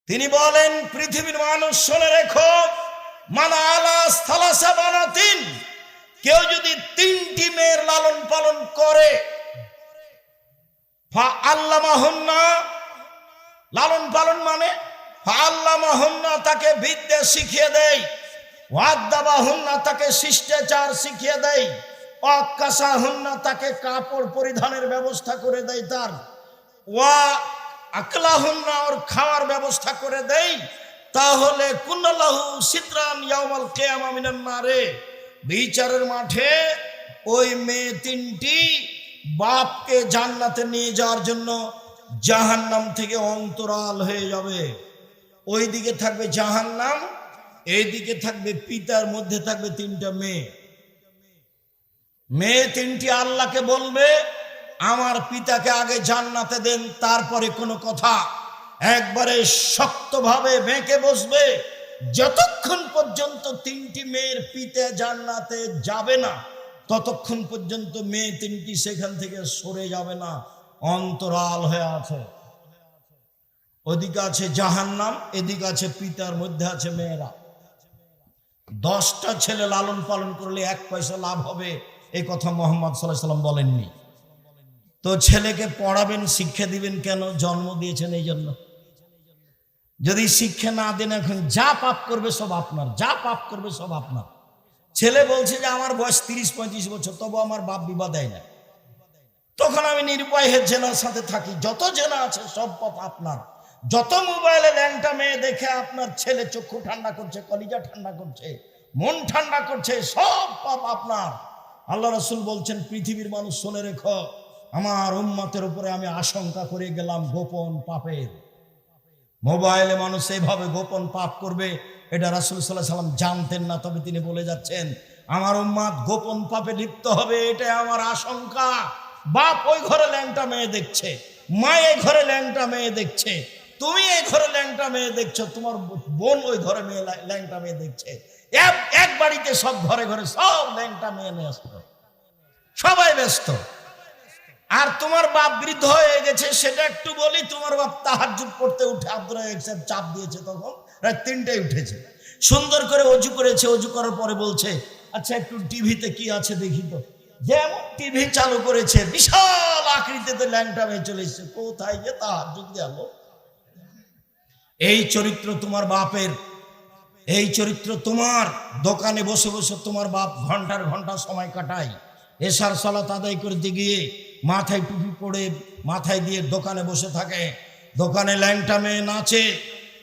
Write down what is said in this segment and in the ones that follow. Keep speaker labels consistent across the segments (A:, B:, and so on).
A: তিনি বলেন, পৃথিবীর মানুষ শুনে রেখো, মানা আলা সালাসা বানাতিন, কেউ যদি 3টি মেয়ের লালন পালন করে, ফা আল্লামাহুন্না, লালন পালন মানে ফা আল্লামাহুন্না, তাকে বিদ্যা শিখিয়ে দেয়, ওয়াদ্দাবাহুন্না, তাকে শিষ্টাচার শিখিয়ে দেয়, ওয়াক্কাসাহুন্না, তাকে কাপড় পরিধানের ব্যবস্থা করে দেয়, তার ওয়া আকলাহুন্না, ওর খাওয়ার ব্যবস্থা করে দেয়, তাহলে কুনাল্লাহু সিতরান ইয়াউমাল কিয়ামা মিনান নারে, বিচারের মাঠে ওই মেয়ে 3টি বাপকে জান্নাতে নিয়ে যাওয়ার জন্য জাহান্নাম থেকে অন্তরাল হয়ে যাবে। ওই দিকে থাকবে জাহান্নাম, এইদিকে থাকবে পিতার, মধ্যে থাকবে 3টা মেয়ে। মেয়ে 3টি আল্লাহকে বলবে, আমার পিতাকে আগে জান্নাতে দেন, তারপরে কোনো কথা। একবারে শক্তভাবে বেঁকে বসবে, যতক্ষণ পর্যন্ত 3টি মেয়ের পিতা জান্নাতে যাবে না, ততক্ষণ পর্যন্ত মেয়ে 3টি সেখান থেকে সরে যাবে না, অন্তরাল হয়ে আছে। ওদিকে আছে জাহান্নাম, এদিকে আছে পিতার, মধ্যে আছে মেয়েরা। 10টা ছেলে লালন পালন করলে 1 পয়সা লাভ হবে, এই কথা মুহাম্মদ সাল্লাল্লাহু আলাইহি ওয়াসাল্লাম বলেননি। তো ছেলেকে পড়াবেন, শিক্ষা দিবেন কেন? জন্ম দিয়েছেন এই জন্য। যদি শিক্ষা না দেন, এখন যা পাপ করবে সব আপনার, যা পাপ করবে সব আপনার। ছেলে বলছে যে আমার বয়স 30-35 বছর, তবু আমার বাপ বিবাহ দেয় না, তখন আমি নিরুপায় জেনার সাথে থাকি। যত জেনা আছে সব পাপ আপনার। যত মোবাইলে ল্যাংটা মেয়ে দেখে আপনার ছেলে চক্ষু ঠান্ডা করছে, কলিজা ঠান্ডা করছে, মন ঠান্ডা করছে, সব পাপ আপনার। আল্লাহ রাসূল বলছেন, পৃথিবীর মানুষ শুনে রেখো, আমার উম্মতের উপরে আমি আশঙ্কা করে গেলাম গোপন পাপের। মোবাইলে মানুষ এইভাবে গোপন পাপ করবে, এটা রাসূল সাল্লাল্লাহু আলাইহি ওয়াসাল্লাম জানতেন না, তবে তিনি বলে যাচ্ছেন আমার উম্মত গোপন পাপে লিপ্ত হবে, এটাই আমার আশঙ্কা। বাপ ওই ঘরে ল্যাংটা মেয়ে দেখছে, মা এই ঘরে ল্যাংটা মেয়ে দেখছে, তুমি এই ঘরে ল্যাংটা মেয়ে দেখছো, তোমার বোন ওই ঘরে ল্যাংটা মেয়ে দেখছে, এক বাড়িতে সব ঘরে ঘরে সব ল্যাংটা মেয়ে নিয়ে আসতো, সবাই ব্যস্ত। আর তোমার বাপ বৃদ্ধ হয়ে গেছে, সেটা একটু বলি, তোমার বাপ তাহাজ্জুদ পড়তে উঠে আব্দুল রাজ্জাক সাহেব চাপ দিয়েছে, তখন রাত 3টায় উঠেছে, সুন্দর করে অজু করেছে, অজু করার পরে বলছে, আচ্ছা একটু টিভিতে কি আছে দেখি তো। যেমন টিভি চালু করেছে, বিশাল আকৃতিতে ল্যাংটা মেয়ে চলে এসেছে। কোথায় যে তাহাজ্জুদ গেল? এই চরিত্র তোমার বাপের, এই চরিত্র তোমার। দোকানে বসে বসে তোমার বাপ ঘন্টার ঘন্টা সময় কাটায়, এশার সালাত আদায় করতে গিয়ে মাথায় টুপি পরে মাথায় দিয়ে দোকানে বসে থাকে, দোকানে ল্যাংটা মেয়ে নাচে।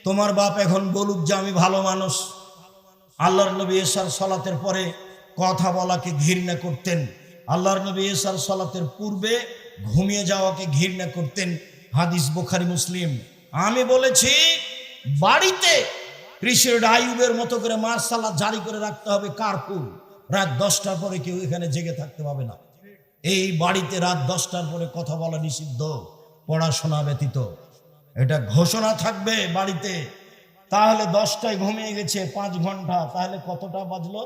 A: তোমার বাপ এখন বলুক যে আমি ভালো মানুষ। আল্লাহর নবী এশার সালাতের পরে কথা বলাকে ঘৃণা করতেন, আল্লাহর নবী এশার সালাতের পূর্বে ঘুমিয়ে যাওয়াকে ঘৃণা করতেন। হাদিস বুখারী মুসলিম। আমি বলেছি, বাড়িতে প্রেসিডেন্ট আইয়ুবের মতো করে মার্শাল জারি করে রাখতে হবে, কারফিউ। রাত 10টার পরে কেউ এখানে জেগে থাকতে পারবে না। এই বাড়িতে রাত 10টার পরে কথা বলা নিষিদ্ধ, পড়াশোনা ব্যতীত, এটা ঘোষণা থাকবে বাড়িতে। তাহলে 10টায় ঘুমিয়ে গেছে 5 ঘন্টা, তাহলে কতটা বাজলো?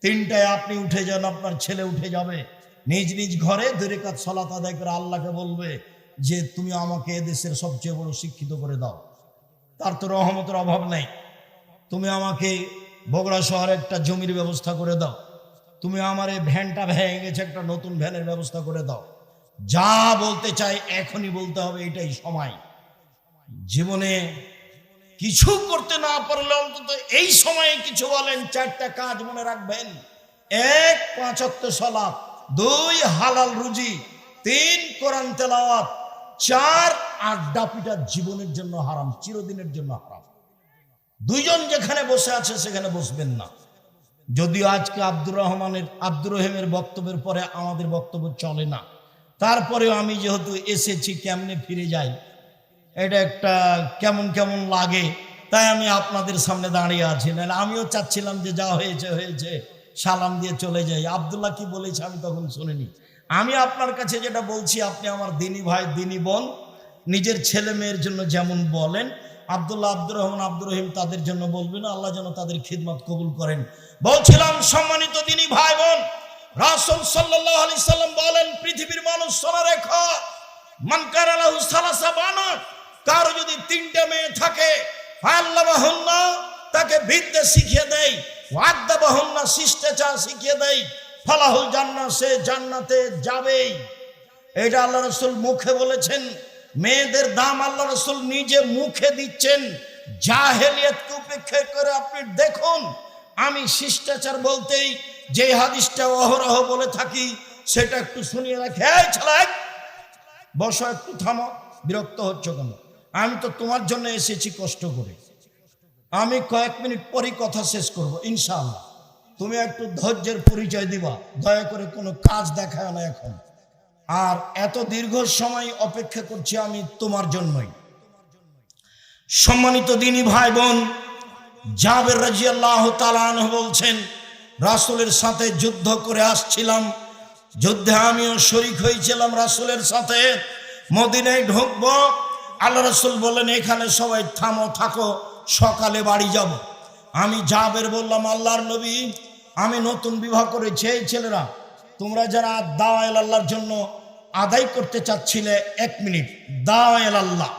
A: 3টায় আপনি উঠে যান, আপনার ছেলে উঠে যাবে, নিজ নিজ ঘরে 2 রাকাত সালাত আদায় করে আল্লাহকে বলবে যে তুমি আমাকে এদেশের সবচেয়ে বড় শিক্ষিত করে দাও, তার তো রহমতের অভাব নেই। তুমি আমাকে বগুড়া শহরে একটা জমির ব্যবস্থা করে দাও, তুমি আমার এই ভ্যানটা ভেঙে গেছে, একটা নতুন ভ্যানের ব্যবস্থা করে দাও। যা বলতে চাই এখনই বলতে হবে, এটাই সময়। জীবনে কিছু করতে না পারলে অন্তত এই সময়ে কিছু বলেন। 4টা কাজ মনে রাখবেন: 1 5 ওয়াক্ত সালাত, 2 হালাল রুজি, 3 কোরআন তেলাওয়াত, 4 আড্ডা পিটা জীবনের জন্য হারাম, চিরদিনের জন্য হারাম। 2 জন যেখানে বসে আছে সেখানে বসবেন না। যদিও আজকে আব্দুর রহিমের বক্তব্যের পরে আমাদের বক্তব্য চলে না, তারপরেও আমি যেহেতু এসেছি, কেমনে ফিরে যাই এটা একটা কেমন কেমন লাগে, তাই আমি আপনাদের সামনে দাঁড়িয়ে আছি। নাহলে আমিও চাচ্ছিলাম যে যা হয়েছে হয়েছে, সালাম দিয়ে চলে যাই। আব্দুল্লাহ কি বলেছে আমি তখন শুনিনি। আমি আপনার কাছে যেটা বলছি, আপনি আমার দিনী ভাই, দিনী বোন, নিজের ছেলে মেয়ের জন্য যেমন বলেন, আব্দুল্লাহ, আব্দুর রহমান, আব্দুর রহিম তাদের জন্য বলবেন, আল্লাহ যেন তাদের খিদমত কবুল করেন। বলছিলাম, সম্মানিত দিনী ভাই বোন, রাসূল সাল্লাল্লাহু আলাইহি সাল্লাম বলেন, পৃথিবীর মানুষ শোনা রেখো, মান কানা লাহু সালাসা বানাত, কারো যদি 3টে মেয়ে থাকে, ফাল্লাবাহুন্না, তাকে বিদ্যা শিখিয়ে দেয়, ওয়াদ্দাবাহুন্না, শিষ্টাচার শিখিয়ে দেয়, ফালাহুল জান্নাহ, সে জান্নাতে যাবেই। এটা আল্লাহ রাসূল মুখে বলেছেন। মেয়েদের দাম আল্লাহ রাসূল নিজে মুখে দিচ্ছেন। জাহেলিয়াতকে উপেক্ষা করে আপনি দেখুন। আমি শিষ্টাচার বলতেই যে হাদিসটা অহরহ বলে থাকি সেটা একটু শুনিয়ে রাখে। এই ছেলে, বসো, একটু থামো, বিরক্ত হচ্ছ কেন? আমি তো তোমার জন্য এসেছি কষ্ট করে। আমি কয়েক মিনিট পরই কথা শেষ করব ইনশাআল্লাহ। তুমি একটু ধৈর্যের পরিচয় দিবা, দয়া করে কোনো কাজ দেখায় না এখন। আর এত দীর্ঘ সময় অপেক্ষা করছি আমি তোমার জন্যই। সম্মানিত দিনী ভাই বোন, জাবের রাদিয়াল্লাহু তাআলা আনহু বলছেন, রাসূলের সাথে যুদ্ধ করে আসছিলাম, যুদ্ধে আমিও শরীক হয়েছিলাম রাসূলের সাথে। মদিনায় ঢুকবো, আল্লাহ রাসূল বললেন, এখানে সবাই থামো, থাকো, সকালে বাড়ি যাব। আমি জাবের বললাম, আল্লাহর নবী, আমি নতুন বিবাহ করেছি। এই ছেলেরা, তোমরা যারা দাওয়া ইলা আল্লাহর জন্য আদায় করতে চাচ্ছিলে, 1 মিনিট, দাওয়া ইলা আল্লাহ,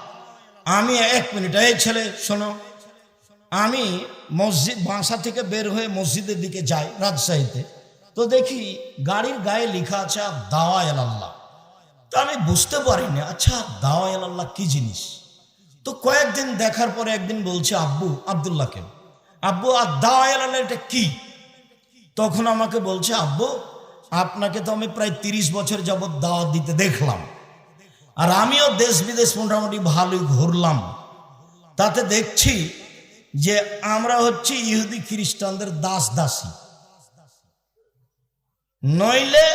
A: আমি 1 মিনিট। এই ছেলে শোনো, আমি মসজিদ বাসা থেকে বের হয়ে মসজিদের দিকে যাই রাজশাহীতে, তো দেখি গাড়ির গায়ে লেখা আছে দাওয়া ইলা আল্লাহ। তো আমি বুঝতে পারিনি, আচ্ছা দাওয়া ইলা আল্লাহ কি জিনিস। তো কয়েকদিন দেখার পরে একদিন বলছে আব্বু, আব্দুল্লাহকে, আব্বু আর দাওয়া ইলা আল্লাহ এটা কি? তখন আমাকে বলছে, আব্বু আপনাকে তো আমি প্রায় 30 বছর যাবৎ দাওয়াত দিতে দেখলাম, আর আমিও দেশ বিদেশ মোটামুটি ভালোই ঘুরলাম, তাতে দেখছি যে আমরা হচ্ছি ইহুদি খ্রিস্টানদের দাস দাসী, নইলে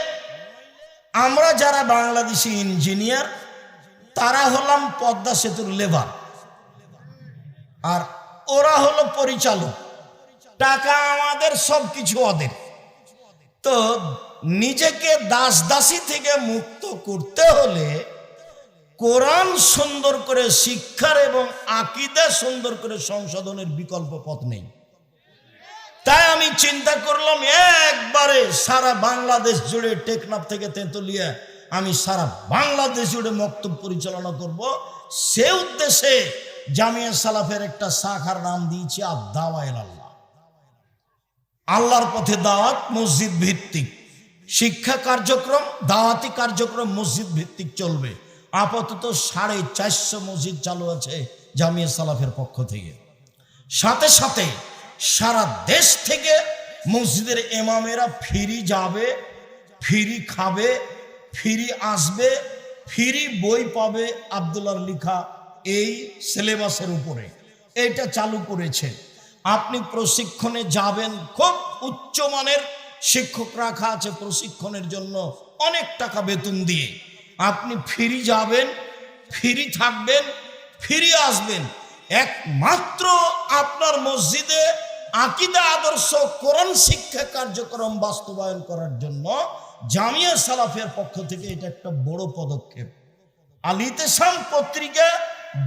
A: আমরা যারা বাংলাদেশি ইঞ্জিনিয়ার তারা হলাম পদ্মা সেতুর লেবার, আর ওরা হলো পরিচালক, টাকা আমাদের, সবকিছু ওদের। তো নিজেকে দাস দাসী থেকে মুক্ত করতে হলে কোরআন সুন্দর করে শিক্ষার এবং আকীদা সুন্দর করে সংশোধনের বিকল্প পথ নেই। তাই আমি চিন্তা করলাম একবারে সারা বাংলাদেশ জুড়ে, টেকনাফ থেকে তেঁতুলিয়া, আমি সারা বাংলাদেশ জুড়ে মক্তব পরিচালনা করব। সে উদ্দেশ্যে জামিয়া সালাফের একটা শাখার নাম দিয়েছি দাওয়া ইলা আল্লাহ। আল্লাহর পথে দাওয়াত, মসজিদ ভিত্তিক শিক্ষা কার্যক্রম, দাওয়াতি কার্যক্রম মসজিদ ভিত্তিক চলবে। আপাতত 450 মসজিদ চালু আছে জামিয়া সালাফের পক্ষ থেকে। সাথে সাথে সারা দেশ থেকে মসজিদের ইমামেরা ফ্রি যাবে, ফ্রি খাবে, ফ্রি আসবে, ফ্রি বই পাবে আব্দুল্লাহর লেখা এই সিলেবাসের উপরে। এটা চালু করেছে। আপনি প্রশিক্ষণে যাবেন, খুব উচ্চমানের শিক্ষক রাখা আছে প্রশিক্ষণের জন্য, অনেক টাকা বেতন দিয়ে। আপনি ফ্রি যাবেন, ফ্রি থাকবেন, ফ্রি আসবেন। একমাত্র আপনার মসজিদে আকীদা, আদর্শ, কোরআন শিক্ষা কার্যক্রম বাস্তবায়ন করার জন্য জামিয়া সালাফের পক্ষ থেকে এটা একটা বড় পদক্ষেপ। আল ইতিসাম পত্রিকা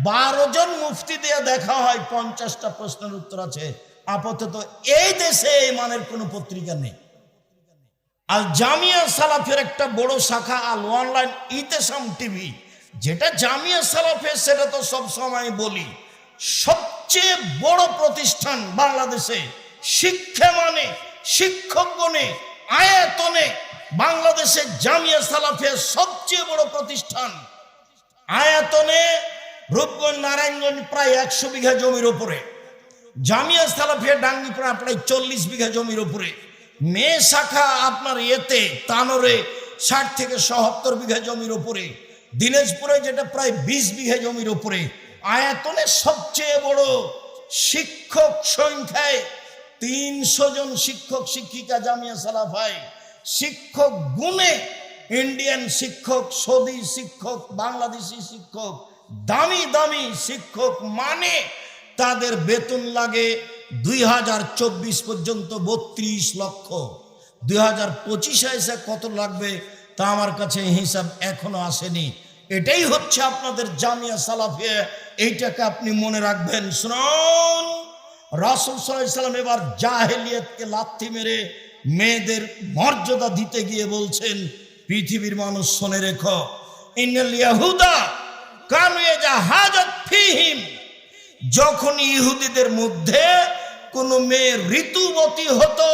A: 12 জন মুফতি দিয়ে দেখা হয়, 50টা প্রশ্নের উত্তর আছে। আপাতত এই দেশে এই মানের কোনো পত্রিকা নেই। আল জামিয়া সালাফের একটা বড় শাখা আল অনলাইন ইতিসাম টিভি, যেটা জামিয়া সালাফের, সেটা তো সব সময় বলি সবচেয়ে বড় প্রতিষ্ঠান বাংলাদেশে। শিক্ষা মানে, শিক্ষক গণে, আয়াতনে বাংলাদেশে জামিয়া সালাফের সবচেয়ে বড় প্রতিষ্ঠান। আয়াতনে রূপগঞ্জ, নারায়ণগঞ্জ প্রায় 100 বিঘা জমির উপরে, জামিয়া সালাফিয়া ডাঙ্গিপাড়া প্রায় 40 বিঘা জমির উপরে, মেয়ে শাখা আপনার এতে তানোরে 60 থেকে 70 বিঘা জমির উপরে, দিনাজপুরে যেটা প্রায় 20 বিঘা জমির উপরে। আয়াতনে সবচেয়ে বড়, শিক্ষক সংখ্যায় 300 জন শিক্ষক শিক্ষিকা জামিয়া সালাফায়। শিক্ষক গুণে ইন্ডিয়ান শিক্ষক, সৌদি শিক্ষক, বাংলাদেশি শিক্ষক, দামি দামি শিক্ষক, মানে তাদের বেতন লাগে 2024 পর্যন্ত 32 লক্ষ। 2025 এসে কত লাগবে তা আমার কাছে হিসাব এখনো আসেনি। এটাই হচ্ছে আপনাদের জামিয়া সালাফিয়া। এইটাকে আপনি মনে রাখবেন। শুনুন, রাসূল সাল্লাল্লাহু আলাইহি ওয়াসাল্লাম এবার জাহেলিয়াতকে লাথি মেরে মেয়েদের মর্যাদা দিতে গিয়ে বলছেন, পৃথিবীর মানুষ শুনে রেখো, ইন্নাল ইয়াহুদা কানু ইয়াজাহাজাত ফিহিম, যখন ইহুদিদের মধ্যে কোন মেয়ে ঋতুবতী হতো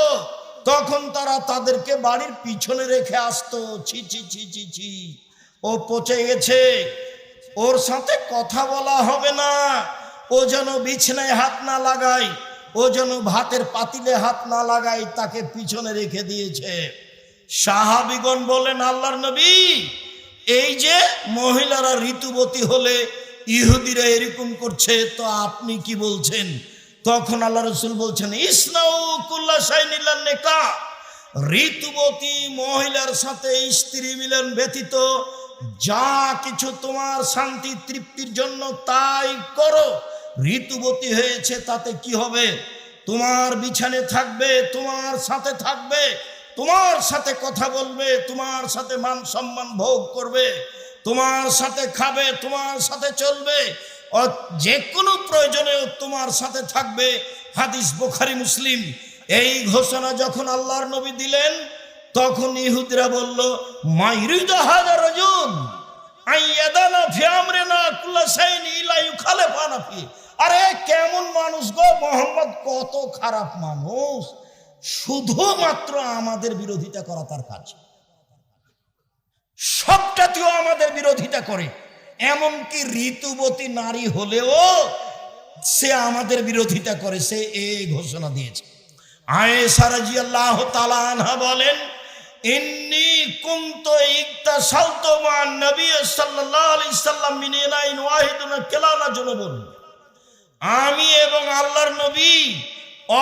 A: তখন তারা তাদেরকে বাড়ির পিছনে রেখে আসতো। ছি ছি ছি ছি ছি, ও পচে গেছে, ওর সাথে কথা বলা হবে না, ও যেন বিছানায় হাত না লাগায়, ও যেন ভাতের পাতিলে হাত না লাগায়, তাকে পিছনে রেখে দিয়েছে। সাহাবীগণ বলেন, আল্লাহর নবী, এই যে মহিলারা ঋতুবতী হলে ইহুদিরা এরকম করছে, তো আপনি কি বলছেন? তখন আল্লাহ রাসূল বলছেন, ইসনাউ কুল্লা শাইইন ইল্লা নিকাহ, ঋতুবতী মহিলার সাথে স্ত্রী মিলন ব্যতীত যা কিছু তোমার শান্তি তৃপ্তির জন্য তাই করো। ঋতুবতী হয়েছে তাতে কি হবে? তোমার বিছানে থাকবে, তোমার সাথে থাকবে, তোমার সাথে কথা বলবে, তোমার সাথে মান সম্মান ভোগ করবে, তোমার সাথে খাবে, তোমার সাথে চলবে, যে কোনো প্রয়োজনে তোমার সাথে থাকবে। হাদিস বুখারী মুসলিম। এই ঘোষণা যখন আল্লাহর নবী দিলেন তখন ইহুদিরা বলল, মাইরিদু হাযা রাজুল আইয়াদানা ফি আমরিনা কুল্লা শাইইন ইলা ইউখালিফানা ফি। আরে কেমন মানুষ গো মোহাম্মদ, কত খারাপ মানুষ, শুধুমাত্র আমাদের বিরোধিতা করা তার কাজ, সবটাতেও আমাদের বিরোধিতা করে, এমনকি ঋতুবতী নারী হলেও সে আমাদের বিরোধিতা করে। সে এই ঘোষণা দিয়েছে। আয়েশা রাদিয়াল্লাহু তাআলা আনহা বলেন, ইন্নী কুনতু ইকতাসালতু মান নবী সাল্লাল্লাহু আলাইহি সাল্লাম মিন ইনাইন ওয়াহিদিন কিলানা জুনুবুন, আমি এবং আল্লাহর নবী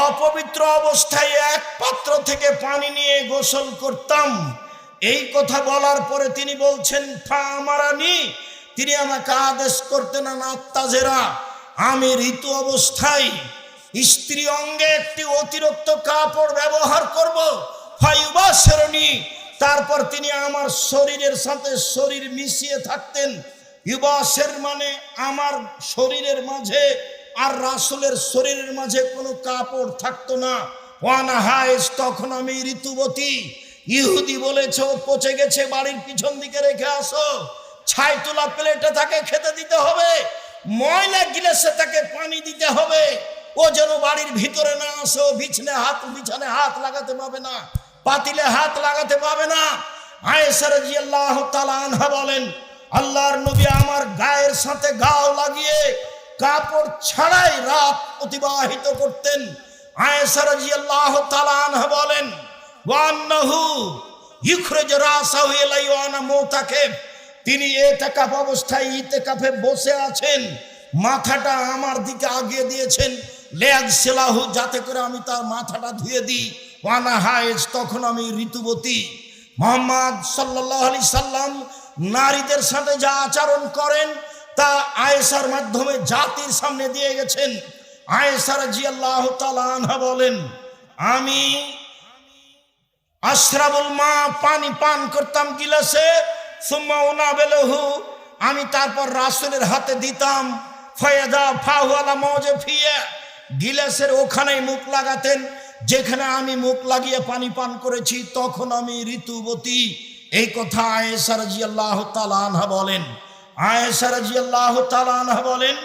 A: অপবিত্র অবস্থায় এক পাত্র থেকে পানি নিয়ে গোসল করতাম। এই কথা বলার পরে তিনি বলছেন, ফামারানি, তিনি আমাকে আদেশ করতেন, আত্তাজেরা, আমি ঋতু অবস্থায় স্ত্রী অঙ্গে একটি অতিরিক্ত কাপড় ব্যবহার করব, ফায়ুবাশিরনি, তারপর তিনি আমার শরীরের সাথে শরীর মিশিয়ে থাকতেন। ইউবাশির মানে আমার শরীরের মাঝে আর রাসূলের শরীরের মাঝে কোনো কাপড় থাকতো না। ওয়ানা হায়েস, তখন আমি ঋতুবতী। ইহুদি বলেছে ও পচে গেছে, বাড়ির পিছন দিকে রেখে আসো, ছাই তোলা প্লেটে তাকে খেতে দিতে হবে, ময়লা গিলাসে তাকে পানি দিতে হবে, ও যেন বাড়ির ভিতরে না আসো, বিছানে হাত লাগাতে পাবে না, পাতিলে হাত লাগাতে পাবে না। আয়েশা রাদিয়াল্লাহু তাআলা আনহা বলেন, আল্লাহর নবী আমার গায়ের সাথে গাও লাগিয়ে কাপড় ছাড়াই রাত অতিবাহিত করতেন। আয়েশা রাদিয়াল্লাহু তাআলা আনহা বলেন, ওয়ান্নাহু ইখরাজ রাসাহু ইলাইহি ওয়া আনা মুতাকিফ, তিনি ইতিকাফ অবস্থায় ইতিকাফে বসে আছেন, মাথাটা আমার দিকে আগিয়ে দিয়েছেন, লিয়াগসিলাহু, যাতে করে আমি তার মাথাটা ধুয়ে দিই। ওয়ানা হায়েজ, তখন আমি ঋতুবতী। মুহাম্মদ সাল্লাল্লাহু আলাইহি সাল্লাম নারীদের সাথে যা আচরণ করেন তা আয়েশার মাধ্যমে জাতির সামনে দিয়ে গেছেন। আয়েশা রাদিয়াল্লাহু তাআলা আনহা বলেন, আমি আশরাবুল মা, পানি পান করতাম গিলাসে, সুম্মা উনাবিলহু, আমি তারপর রাসূলের হাতে দিতাম, ফায়াদা ফাহু আলা মাওজিফিয়া, গিলাসের ওখানেই মুখ লাগাতেন যেখানে আমি মুখ লাগিয়ে পানি পান করেছি, তখন আমি ঋতুবতী। এই কথা আয়েশা রাদিয়াল্লাহু তাআলা আনহা বলেন। আয়েশা রাদিয়াল্লাহু তাআলা আনহা বলেন,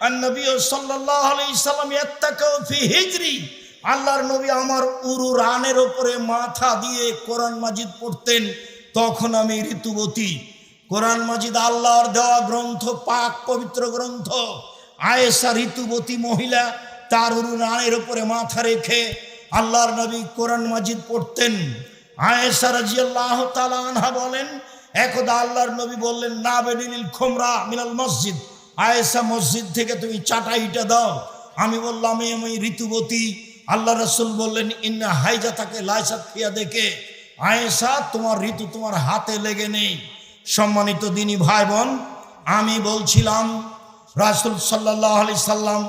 A: আন-নবী সাল্লাল্লাহু আলাইহি সাল্লাম ইয়াত্তাকাউ ফি হিজরি, আল্লাহর নবী আমার উরু রানের উপরে মাথা দিয়ে কোরআন মাজিদ পড়তেন, তখন আমি ঋতুবতী। কোরআন মাজিদ আল্লাহর দেওয়া গ্রন্থ, পাক পবিত্র গ্রন্থ। আয়েশা ঋতুবতী মহিলা, তার উরু রানের উপরে মাথা রেখে আল্লাহর নবী কোরআন মাজিদ পড়তেন। আয়েশা রাদিয়াল্লাহু তাআলা আনহা বলেন, একদা আল্লাহর নবী বললেন, নাবিলিল খুমরা মিনাল মসজিদ, আয়েশা মসজিদ থেকে তুমি চাটাইটা দাও। আমি বললাম, আমি ঋতুবতী। আল্লাহ রাসূল বললেন, ইন্না হাইজাতাকে লাইসাত ফিয়া, দেখে আয়েশা, তোমার ঋতু তোমার হাতে লেগে নেই। সম্মানিত দিনী ভাই বোন, আমি বলছিলাম রাসূল সাল্লাল্লাহু আলাইহি সাল্লাম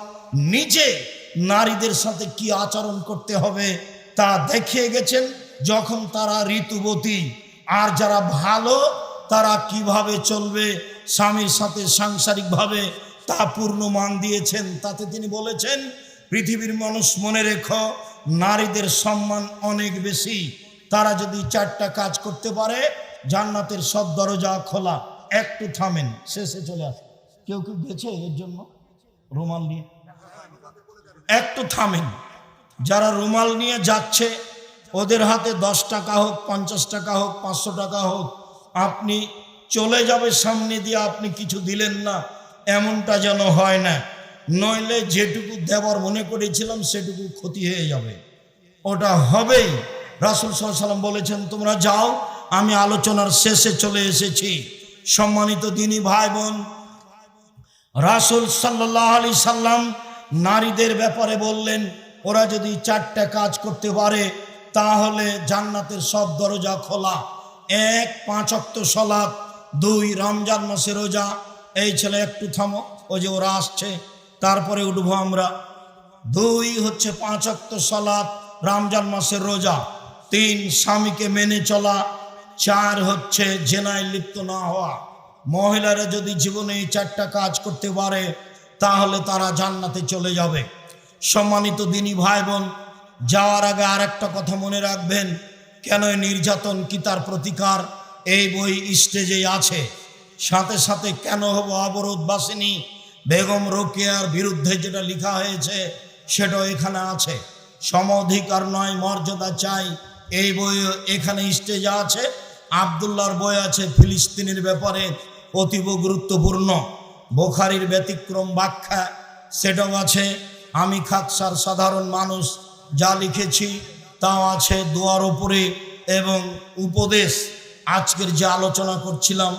A: নিজে নারীদের সাথে কি আচরণ করতে হবে তা দেখিয়ে গেছেন যখন তারা ঋতুবতী। আর যারা ভালো তারা কিভাবে চলবে স্বামীর সাথে সাংসারিকভাবে তা পূর্ণ মান দিয়েছেন। তাতে তিনি বলেছেন, পৃথিবীর মানুষ মনে রেখো, নারীদের সম্মান অনেক বেশি, তারা যদি 4টা কাজ করতে পারে জান্নাতের সব দরজা খোলা। একটু থামেন, শেষে চলে আসে। কেউ কেউ গেছে এর জন্য। রুমাল নিয়ে একটু থামেন। যারা রুমাল নিয়ে যাচ্ছে ওদের হাতে 10 টাকা হোক, 50 টাকা হোক, 500 টাকা হোক, আপনি চলে যাবে সামনে দিয়ে, আপনি কিছু দিলেন না, এমনটা যেন হয় না। নইলে যেটুকু দেবার মনে করেছিলাম সেটুকু ক্ষতি হয়ে যাবে, ওটা হবেই। রাসূল সাল্লাল্লাহু আলাইহি ওয়াসাল্লাম বলেছেন, তোমরা যাও, আমি আলোচনার শেষে চলে এসেছি। সম্মানিত দিনী ভাই বোন, রাসূল সাল্লাল্লাহু আলাইহি সাল্লাম নারীদের ব্যাপারে বললেন, ওরা যদি 4টা কাজ করতে পারে তাহলে জান্নাতের সব দরজা খোলা। 1, 5 ওয়াক্ত সালাত, 2 রমজান মাসে রোজা। এই ছেলে একটু থামো, ওই যে ওরা আসছে, তারপরে উঠবো আমরা। 2 হচ্ছে 5 ওয়াক্ত সালাত, রমজান মাসের রোজা। 3 স্বামীকে মেনে চলা। 4 হচ্ছে জেনায় লিপ্ত না হওয়া। মহিলারা যদি জীবনে এই 4টা কাজ করতে পারে তাহলে তারা জান্নাতে চলে যাবে। সম্মানিত দিনী ভাই বোন, যাওয়ার আগে আর একটা কথা মনে রাখবেন, কেন নির্যাতন কি তার প্রতিকার, এই বই স্টেজেই আছে। সাথে সাথে কেন হবো অবরোধ বাসিনী, বেগম রোকেয়ার বিরুদ্ধে যেটা লেখা হয়েছে সেটাও এখানে আছে। সম অধিকার নয় মর্যাদা চাই, এই বই এখানে স্টেজে আছে। আব্দুল্লাহর বই আছে ফিলিস্তিনের ব্যাপারে, অতীব গুরুত্বপূর্ণ। বুখারীর ব্যতিক্রম ব্যাখ্যা সেটাও আছে। আমি খাকসার সাধারণ মানুষ যা লিখেছি তাও আছে দোয়ার উপরে, এবং উপদেশ, আজকের যে আলোচনা করছিলাম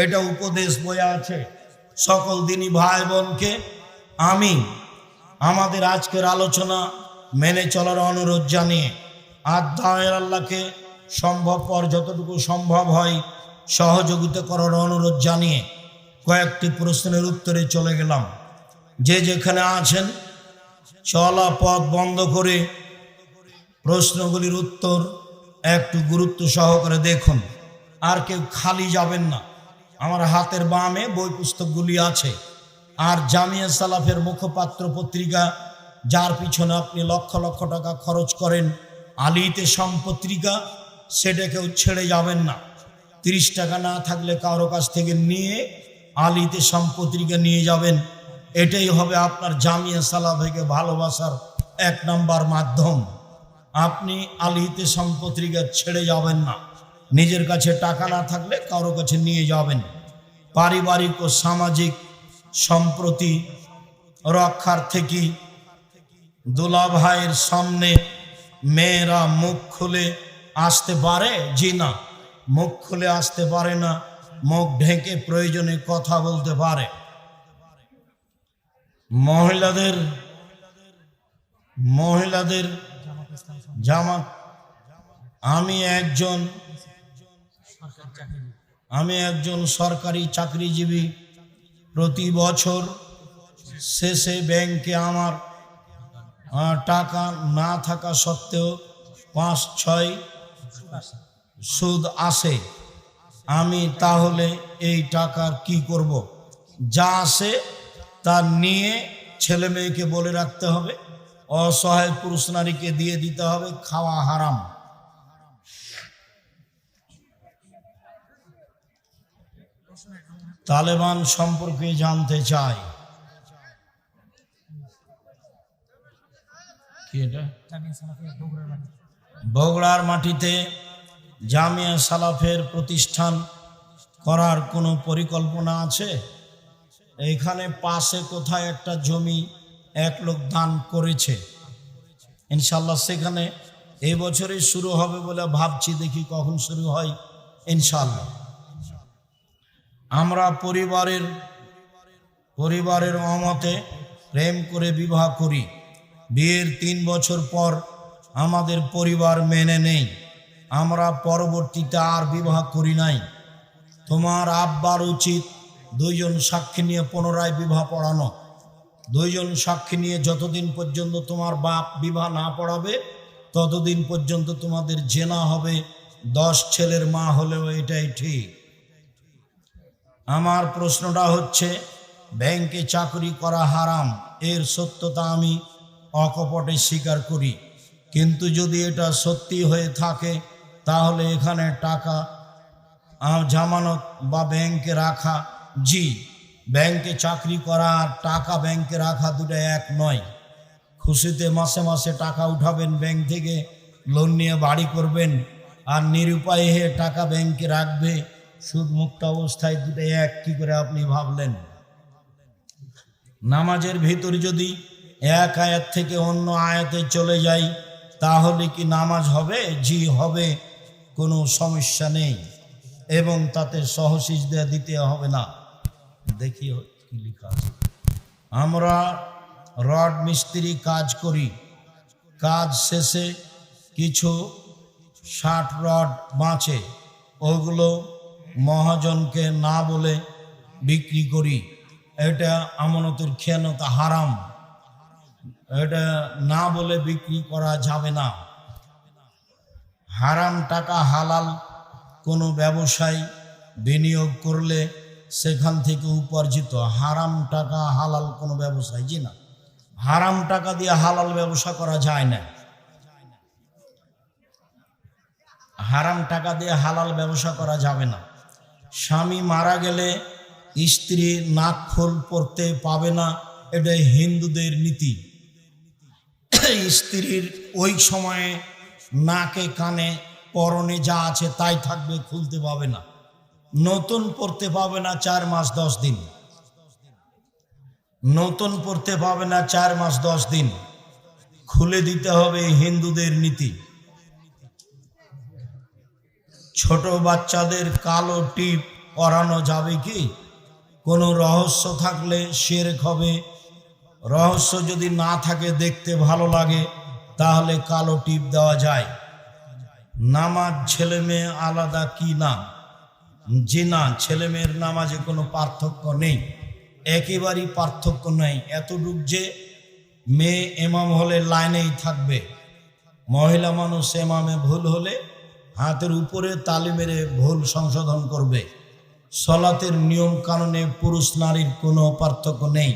A: এটা উপদেশ বইয়ে আছে। সকল দিনী ভাই বোনকে আমি আমাদের আজকের আলোচনা মেনে চলার অনুরোধ জানিয়ে, আর দায়ের আল্লাহকে সম্ভবপর যতটুকু সম্ভব হয় সহযোগিতা করার অনুরোধ জানিয়ে কয়েকটি প্রশ্নের উত্তরে চলে গেলাম। যে যেখানে আছেন চলা পথ বন্ধ করে প্রশ্নগুলির উত্তর একটু গুরুত্ব সহকারে দেখুন, আর কেউ খালি যাবেন না। আমার হাতের বামে বই পুস্তকগুলি আছে, আর জামিয়া সালাফের মুখপাত্র পত্রিকা, যার পিছনে আপনি লক্ষ লক্ষ টাকা খরচ করেন, আলিতে পত্রিকা, সেটা কেউ ছেড়ে যাবেন না। 30 টাকা না থাকলে কারো কাছ থেকে নিয়ে আলিতে পত্রিকা নিয়ে যাবেন। এটাই হবে আপনার জামিয়া সালাফকে ভালোবাসার 1 নম্বর মাধ্যম। আপনি আলিতে পত্রিকা ছেড়ে যাবেন না। নিজের কাছে টাকা না থাকলে কারো কাছে নিয়ে যাবেন। পারিবারিক ও সামাজিক সম্প্রতি রক্ষার থেকে দুলা ভাইয়ের সামনে মেয়েরা মুখ খুলে আসতে পারে? জি না, মুখ খুলে আসতে পারে না, মুখ ঢেকে প্রয়োজনে কথা বলতে পারে। মহিলাদের জামাত, আমি একজন সরকারি চাকরিজীবী। প্রতি বছর শেষে ব্যাংকে আমার টাকা না থাকা সত্ত্বেও 5-6 সুদ আসে। আমি তাহলে এই টাকার কি করব? যা আসে তা নিয়ে ছেলে মেয়েকে বলে রাখতে হবে, অসহায় পুরুষ নারীকে দিয়ে দিতে হবে, খাওয়া হারাম। তালেবান সম্পর্কে জানতে চাই। কি এটা? বগুড়ার মাটিতে জামিয়া সালাফের প্রতিষ্ঠান করার কোনো পরিকল্পনা আছে? এইখানে পাশে কোথায় একটা জমি এক লোক দান করেছে, ইনশাল্লাহ সেখানে এই বছরই শুরু হবে বলে ভাবছি, দেখি কখন শুরু হয় ইনশাল্লাহ। আমরা পরিবারের অমতে প্রেম করে বিবাহ করি। বিয়ের 3 বছর পর আমাদের পরিবার মেনে নেই, আমরা পরবর্তীতে আর বিবাহ করি নাই। তোমার আব্বার উচিত 2 জন সাক্ষী নিয়ে পুনরায় বিবাহ পড়ানো। 2 জন সাক্ষী নিয়ে যতদিন পর্যন্ত তোমার বাপ বিবাহ না পড়াবে ততদিন পর্যন্ত তোমাদের জেনা হবে। 10 ছেলের মা হলেও এটাই ঠিক। আমার প্রশ্নটা হচ্ছে, ব্যাংকে চাকরি করা হারাম, এর সত্যতা আমি অকপটে স্বীকার করি, কিন্তু যদি এটা সত্যি হয়ে থাকে তাহলে এখানে টাকা জামানত বা ব্যাংকে রাখা, জি ব্যাংকে চাকরি করা আর টাকা ব্যাংকে রাখা দুটো এক নয়। খুশিতে মাসে মাসে টাকা উঠাবেন ব্যাংক থেকে, লোন নিয়ে বাড়ি করবেন, আর নিরুপায় হয়ে টাকা ব্যাংকে রাখবে সুদমুক্ত অবস্থায়, দুটো এক কি করে আপনি ভাবলেন? নামাজের ভিতর যদি এক আয়াত থেকে অন্য আয়াতে চলে যাই তাহলে কি নামাজ হবে? জি হবে, কোনো সমস্যা নেই, এবং তাতে সহসিজদা দিতে হবে না। দেখি কি লেখা আছে। আমরা রড মিস্ত্রি কাজ করি, কাজ শেষে কিছু 60 রড বাঁচে, ওগুলো মহাজনকে না বলে বিক্রি করি। এটা আমানতের খেয়ানত, হারাম। এটা না বলে বিক্রি করা যাবে না। হারাম টাকা হালাল কোনো ব্যবসায় বিনিয়োগ করলে সেখান থেকে উপার্জিত। হারাম টাকা হালাল কোনো ব্যবসায়, জি না, হারাম টাকা দিয়ে হালাল ব্যবসা করা যায় না। হারাম টাকা দিয়ে হালাল ব্যবসা করা যাবে না। স্বামী মারা গেলে স্ত্রী নাকফুল পরতে পাবে না, এটা হিন্দুদের নীতি। স্ত্রীর ওই সময়ে নাকে কানে পরনে যা আছে তাই থাকবে, খুলতে পাবে না। নতুন পরতে পাবে না 4 মাস 10 দিন, নতুন পরতে পাবে না 4 মাস 10 দিন, খুলে দিতে হবে, হিন্দুদের নীতি। ছোট বাচ্চাদের কালো টিপ পরানো যাবে কি? কোনো রহস্য থাকলে শিরক হবে। রহস্য যদি না থাকে, দেখতে ভালো লাগে, তাহলে কালো টিপ দেওয়া যায়। নামাজ ছেলে মেয়ে আলাদা কি না? জি না, ছেলে মেয়ের নামাজে কোনো পার্থক্য নেই, একেবারেই পার্থক্য নেই। এতটুক যে মেয়ে এমাম হলে লাইনেই থাকবে, মহিলা মানুষ এমামে ভুল হলে হাতের উপরে তালি মেরে ভুল সংশোধন করবে। সলাতের নিয়ম কানুনে পুরুষ নারীর কোনো পার্থক্য নেই।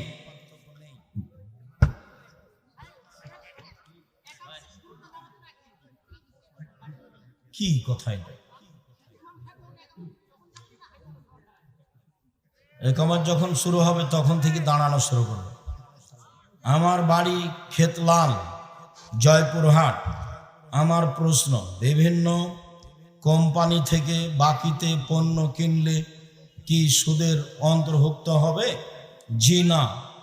A: কি কথাই একামত যখন শুরু হবে তখন থেকে দাঁড়ানো শুরু করবে। আমার বাড়ি খেতলাল, জয়পুরহাট। আমার প্রশ্ন, বিভিন্ন কোম্পানি থেকে বাকিতে পণ্য কিনলে কি সুদের অন্তর্ভুক্ত হবে? জি না,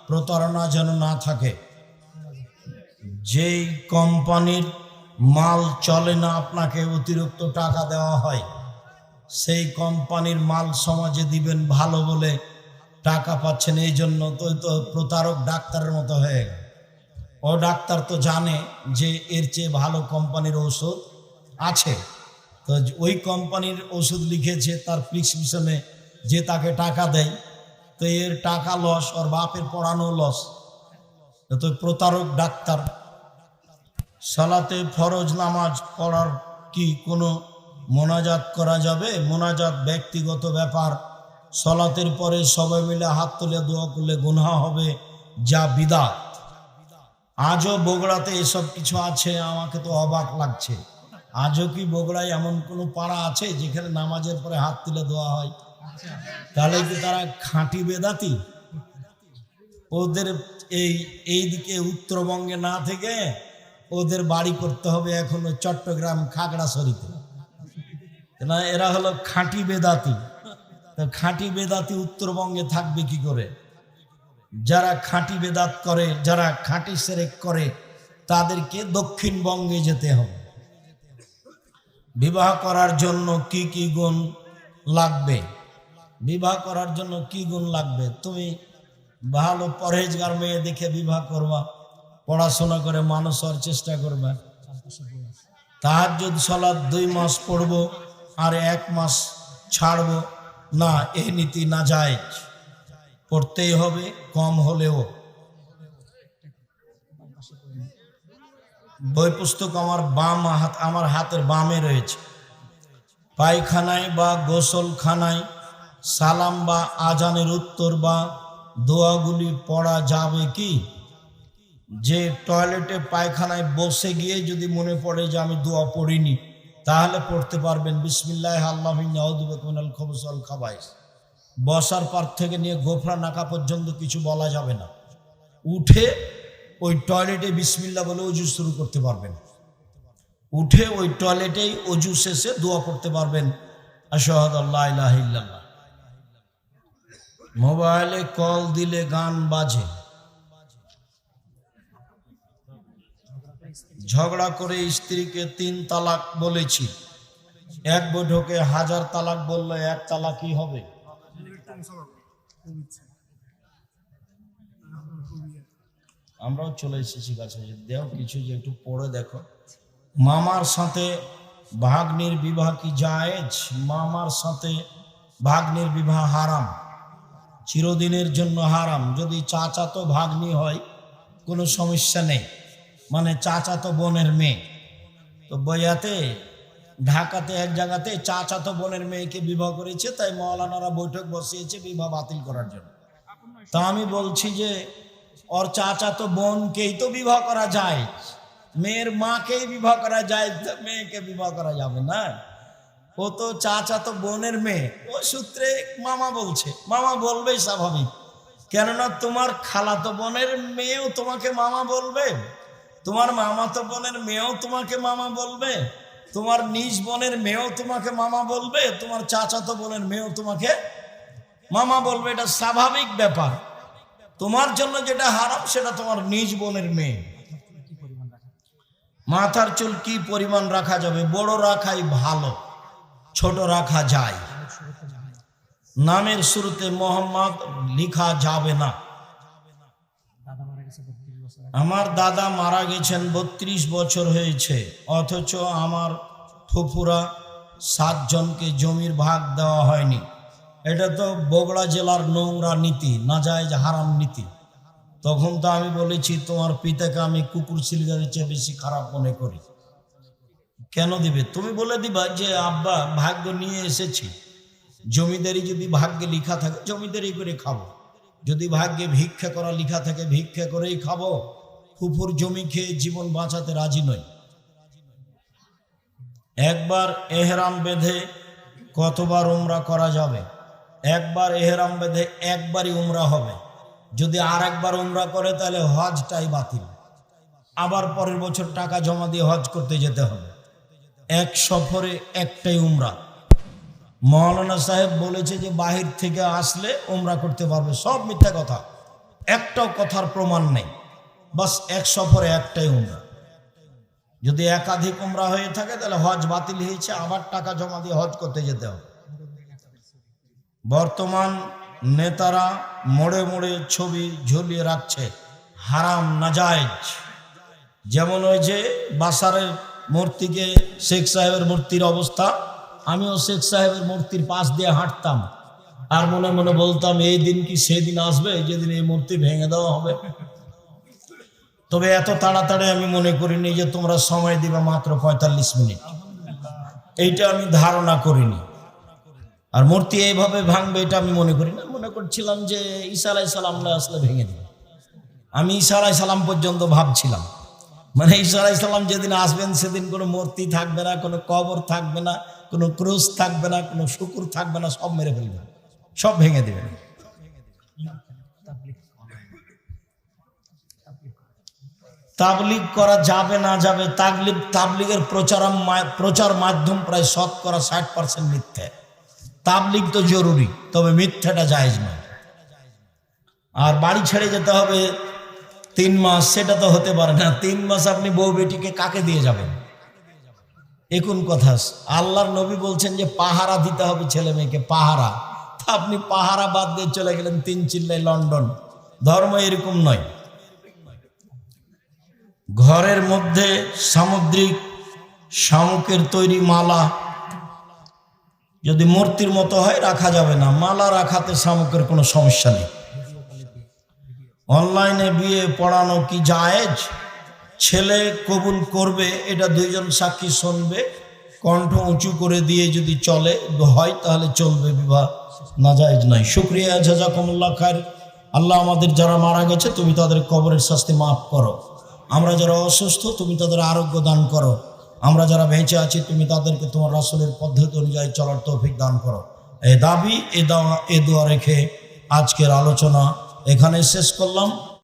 A: প্রতারণা যেন না থাকে। যেই কোম্পানির মাল চলে না, আপনাকে অতিরিক্ত টাকা দেওয়া হয়, সেই কোম্পানির মাল সমাজে দিবেন ভালো বলে টাকা পাচ্ছেন, এই জন্য তো প্রতারক ডাক্তারের মতো হয়ে গেল। ও ডাক্তার তো জানে যে এর চেয়ে ভালো কোম্পানির ওষুধ আছে, তো ওই কোম্পানির ওষুধ লিখেছে, তার প্রেসক্রিপশনে যে তাকে টাকা দেয়, তো এর টাকা লস, ওর বাপের পড়ানো লস, তো প্রতারক ডাক্তার। সালাতে ফরজ নামাজ পড়ার কি কোনো মোনাজাত করা যাবে? মোনাজাত ব্যক্তিগত ব্যাপার। সালাতের পরে সবাই মিলে হাত তুলে দোয়া করলে গুনাহ হবে, যা বিদআত। আজও বগুড়াতে এসব কিছু আছে, আমাকে তো অবাক লাগছে। আজও কি বগুড়ায় এমন কোনো পাড়া আছে যেখানে নামাজের পরে হাত তুলে দেওয়া হয়? তাহলে কি তারা খাঁটি বেদাতি? ওদের এই দিকে উত্তরবঙ্গে না থেকে ওদের বাড়ি করতে হবে এখনো চট্টগ্রাম খাগড়াছড়িতে, না? এরা হলো খাঁটি বেদাতি। তো খাঁটি বেদাতি উত্তরবঙ্গে থাকবে কি করে? যারা খাঁটি বেদাত করে, যারা খাঁটি সেরেক করে, তাদেরকে দক্ষিণবঙ্গে যেতে হবে। বিবাহ করার জন্য কি কি গুণ লাগবে? বিবাহ করার জন্য কি গুণ লাগবে? তুমি ভালো পরহেজগার মেয়ে দেখে বিবাহ করবা, পড়াশোনা করে মানুষ হওয়ার চেষ্টা করবে। তাহাজ্জুদ সালাত 2 মাস পড়বো আর 1 মাস ছাড়বো না, এই নীতি না যায়, পড়তেই হবে কম হলেও। বই পুস্তক আমার হাতের বামে রয়েছে। পায়খানায় বা গোসলখানায় সালাম বা আজানের উত্তর বা দোয়াগুলি পড়া যাবে কি? যে টয়লেটে পায়খানায় বসে গিয়ে যদি মনে পড়ে যে আমি দোয়া পড়িনি, তাহলে পড়তে পারবেন বিসমিল্লাহ আল্লাহুম্মা আউযু বিকা মিনাল খুবুসি ওয়াল খাবাইস। বসার পর থেকে নিয়ে গোফরা নাকা পর্যন্ত কিছু বলা যাবে না। উঠে ওই টয়লেটে বিসমিল্লাহ বলে অজু শুরু করতে পারবেন। উঠে ওই টয়লেটেই অজু শেষে দোয়া করতে পারবেন, আশহাদু আল্লা ইলাহা ইল্লাল্লাহ। মোবাইলে কল দিলে গান বাজে, ঝগড়া করে স্ত্রীকে 3 তালাক বলেছি, এক বৈঠকে 1000 তালাক বললে 1 তালাকই হবে। আমরাও চলে এসেছি কাছে, দেও কিছু যে একটু পড়ে দেখো। মামার সাথে ভাগ্নির বিবাহ কি জায়েজ? মামার সাথে ভাগ্নির বিবাহ হারাম, চিরদিনের জন্য হারাম। যদি চাচাতো ভাগ্নি হয় কোনো সমস্যা নেই, মানে চাচাতো বোনের মেয়ে। তো বয়াতে ঢাকাতে এক জায়গাতে চাচাতো বোনের মেয়েকে বিবাহ করেছে, তাই মৌলানারা বৈঠক বসিয়েছে বিবাহ বাতিল করার জন্য। তা আমি বলছি যে ওর চাচাতো বোনকেই তো বিবাহ করা যায়, মেয়ের মাকেই বিবাহ করা যায়, মেয়েকে বিবাহ করা যাবে না। ও তো চাচাতো বোনের মেয়ে, ও সূত্রে মামা বলছে, মামা বলবেই স্বাভাবিক। কেননা তোমার খালাতো বোনের মেয়েও তোমাকে মামা বলবে, তোমার মামাতো বোনের মেয়েও তোমাকে মামা বলবে, তোমার নিজ বোনের মেয়েও তোমাকে মামা বলবে, তোমার চাচাতো বোনের মেয়েও তোমাকে মামা বলবে। এটা স্বাভাবিক ব্যাপার। তোমার জন্য যেটা হারাম সেটা তোমার নিজ বোনের মেয়ে। মাথার চুল কি পরিমাণ রাখা যাবে? বড় রাখাই ভালো, ছোট রাখা যায়। নামের শুরুতে মোহাম্মদ লেখা যাবে না। আমার দাদা মারা গেছেন 32 বছর হয়েছে, অথচ আমার ফুফুরা 7 জনকে জমির ভাগ দেওয়া হয়নি। এটা তো বগুড়া জেলার নোংরা নীতি, নাজায়েজ হারাম নীতি। তখন তো আমি বলেছি তোমার পিতাকে আমি কুকুর সিলগারের চেয়ে বেশি খারাপ মনে করি। কেন দিবে? তুমি বলে দিবা যে আব্বা ভাগ্য নিয়ে এসেছি, জমিদারি যদি ভাগ্যে লেখা থাকে জমিদারি করে খাবো, যদি ভাগ্যে ভিক্ষা করা লেখা থাকে ভিক্ষা করেই খাবো। ফুফুর জমি খেয়ে জীবন বাঁচাতে রাজি নই। একবার এহরাম বেঁধে কতবার উমরা করা যাবে? একবার এহরাম বেঁধে একবারই উমরা হবে। যদি আর একবার উমরা করে তাহলে হজটাই বাতিল, আবার পরের বছর টাকা জমা দিয়ে হজ করতে যেতে হবে। এক সফরে একটাই উমরা। মৌলানা সাহেব বলেছে যে বাহির থেকে আসলে উমরা করতে পারবে, সব মিথ্যা কথা, একটাও কথার প্রমাণ নেই। বাস এক সফরে একটাই উমরা। যদি একাধিক উমরা হয়ে থাকে তাহলে হজ বাতিল হয়েছে, আবার টাকা জমা দিয়ে হজ করতে যেতে হবে। বর্তমান নেতারা মোড়ে মোড়ে ছবি ঝুলিয়ে রাখছে, হারাম নাজায়েজ। যেমন ওই যে বাসারের মূর্তিকে শেখ সাহেবের মূর্তির অবস্থা, আমিও শেখ সাহেবের মূর্তির পাশ দিয়ে হাঁটতাম আর মনে মনে বলতাম এই দিন কি সেদিন আসবে যেদিন এই মূর্তি ভেঙে দেওয়া হবে। তবে এত তাড়াতাড়ি আমি মনে করিনি যে তোমরা সময় দিবা মাত্র 45 মিনিট, এইটা আমি ধারণা করিনি। আর মূর্তি এইভাবে ভাঙবে এটা আমি মনে করি না। মনে করছিলাম যে ঈসা আলাইহিস সালাম আসলে ভেঙে দেবে। আমি ঈসা আলাইহিস সালাম পর্যন্ত ভাবছিলাম, মানে ঈসা আলাইহিস সালাম যেদিন আসবেন সেদিন কোনো মূর্তি থাকবে না, কোনো কবর থাকবে না, কোনো ক্রুশ থাকবে না, কোনো শুকুর থাকবে না, সব মেরে ফেলবে, সব ভেঙে দেবে। তাবলীগ করা যাবে না যাবে? তাবলীগের প্রচার মাধ্যম প্রায় 60% মিথ্যে। তাবলীগ তো জরুরি, তবে মিথ্যাটা জায়েজ নয়। আর বাড়ি ছেড়ে যেতে হবে 3 মাস, সেটা তো হতে পারে না। 3 মাস আপনি বউ বেটিকে কাকে দিয়ে যাবেন? এখন কথা, আল্লাহর নবী বলছেন যে পাহারা দিতে হবে ছেলে মেয়েকে, পাহারা। তা আপনি পাহারা বাদ দিয়ে চলে গেলেন 3 চিল্লায় লন্ডন। ধর্ম এরকম নয়। ঘরের মধ্যে সামুদ্রিক শামুকের তৈরি মালা যদি মূর্তির মতো হয় রাখা যাবে না, মালা রাখাতে শামুকের কোনো সমস্যা নেই। অনলাইনে বিয়ে পড়ানো কি জায়েজ? ছেলে কবুল করবে, এটা 2 জন সাক্ষী শুনবে, কণ্ঠ উঁচু করে দিয়ে যদি চলে হয় তাহলে চলবে, বিবাহ নাজায়েজ নয়। শুকরিয়া, জাযাকুমুল্লাহ খায়র। আল্লাহ আমাদের যারা মারা গেছে তুমি তাদের কবরের শাস্তি মাফ করো। আমরা যারা অসুস্থ তুমি তাদের আরোগ্য দান করো। আমরা যারা বেঁচে আছি তুমি তাদেরকে তোমার রাসূলের পদ্ধতি অনুযায়ী চলার তৌফিক দান করো। এ দাবি এ দোয়া রেখে আজকের আলোচনা এখানে শেষ করলাম।